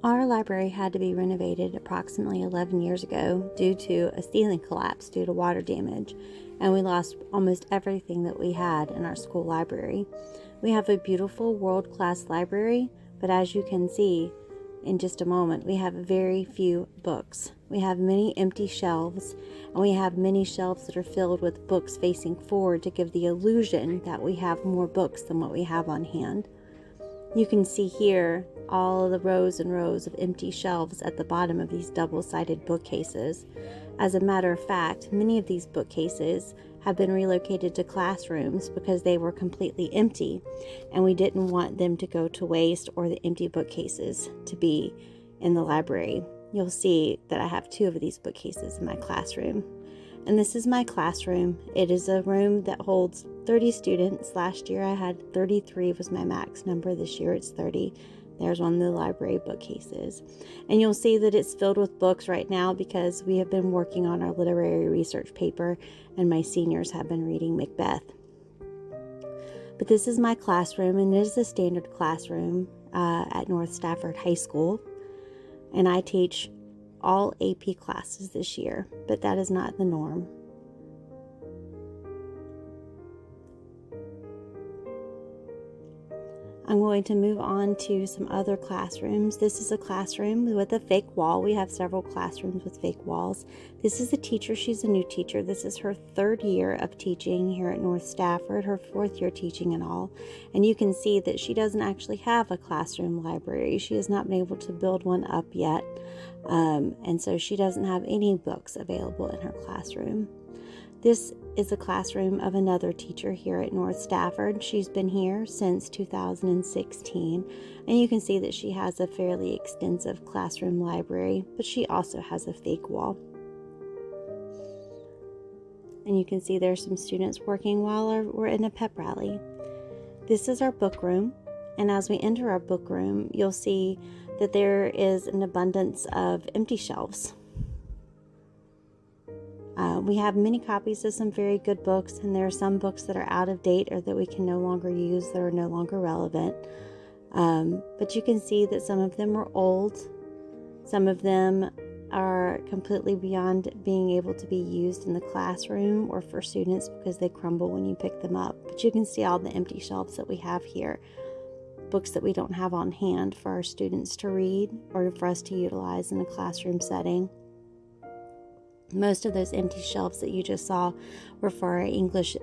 Our library had to be renovated approximately 11 years ago due to a ceiling collapse due to water damage, and we lost almost everything that we had in our school library. We have a beautiful world-class library, but as you can see in just a moment, we have very few books. We have many empty shelves, and we have many shelves that are filled with books facing forward to give the illusion that we have more books than what we have on hand. You can see here all of the rows and rows of empty shelves at the bottom of these double-sided bookcases. As a matter of fact, many of these bookcases have been relocated to classrooms because they were completely empty, and we didn't want them to go to waste or the empty bookcases to be in the library. You'll see that I have 2 of these bookcases in my classroom. And this is my classroom. It is a room that holds 30 students. Last year I had 33 was my max number. This year it's 30. There's one of the library bookcases. And you'll see that it's filled with books right now because we have been working on our literary research paper and my seniors have been reading Macbeth. But this is my classroom, and it is a standard classroom at North Stafford High School. And I teach all AP classes this year, but that is not the norm. I'm going to move on to some other classrooms. This is a classroom with a fake wall. We have several classrooms with fake walls. This is a teacher. She's a new teacher. This is her 3rd year of teaching here at North Stafford, her 4th year teaching and all. And you can see that she doesn't actually have a classroom library. She has not been able to build one up yet. And so she doesn't have any books available in her classroom. This is a classroom of another teacher here at North Stafford. She's been here since 2016, and you can see that she has a fairly extensive classroom library, but she also has a fake wall. And you can see there's some students working while we're in a pep rally. This is our book room, and as we enter our book room, you'll see that there is an abundance of empty shelves. We have many copies of some very good books, and there are some books that are out of date or that we can no longer use, that are no longer relevant. But you can see that some of them are old. Some of them are completely beyond being able to be used in the classroom or for students because they crumble when you pick them up. But you can see all the empty shelves that we have here. Books that we don't have on hand for our students to read or for us to utilize in a classroom setting. Most of those empty shelves that you just saw were for our English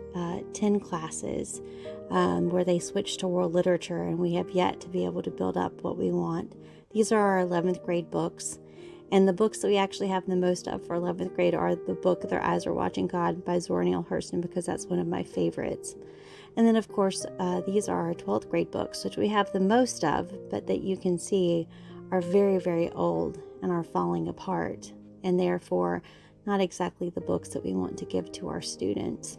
10 classes where they switched to world literature, and we have yet to be able to build up what we want. These are our 11th grade books, and the books that we actually have the most of for 11th grade are the book Their Eyes Are Watching God by Zora Neale Hurston, because that's one of my favorites. And then of course these are our 12th grade books, which we have the most of, but that you can see are very, very old and are falling apart, and therefore not exactly the books that we want to give to our students.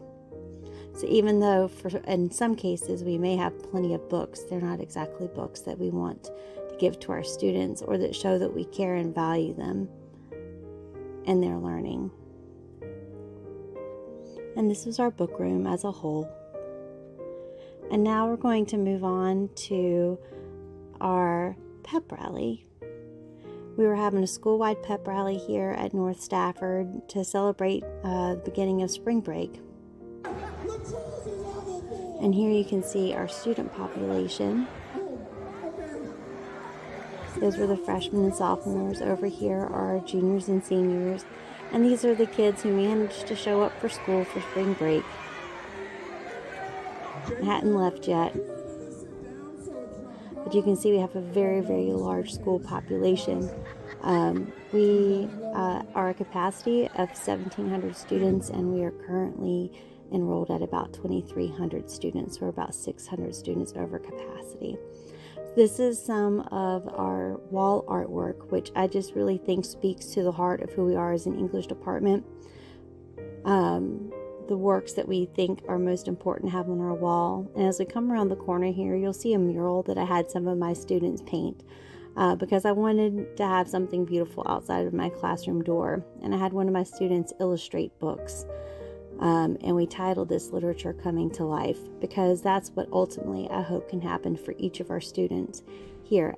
So even though in some cases we may have plenty of books, they're not exactly books that we want to give to our students or that show that we care and value them and their learning. And this is our book room as a whole. And now we're going to move on to our pep rally. We were having a school-wide pep rally here at North Stafford to celebrate the beginning of spring break. And here you can see our student population. Those were the freshmen and sophomores. Over here are our juniors and seniors. And these are the kids who managed to show up for school for spring break. Hadn't left yet. But you can see we have a very, very large school population. We are a capacity of 1,700 students, and we are currently enrolled at about 2,300 students. We're about 600 students over capacity. This is some of our wall artwork, which I just really think speaks to the heart of who we are as an English department. The works that we think are most important to have on our wall. And as we come around the corner here, you'll see a mural that I had some of my students paint because I wanted to have something beautiful outside of my classroom door. And I had one of my students illustrate books. And we titled this Literature Coming to Life, because that's what ultimately I hope can happen for each of our students here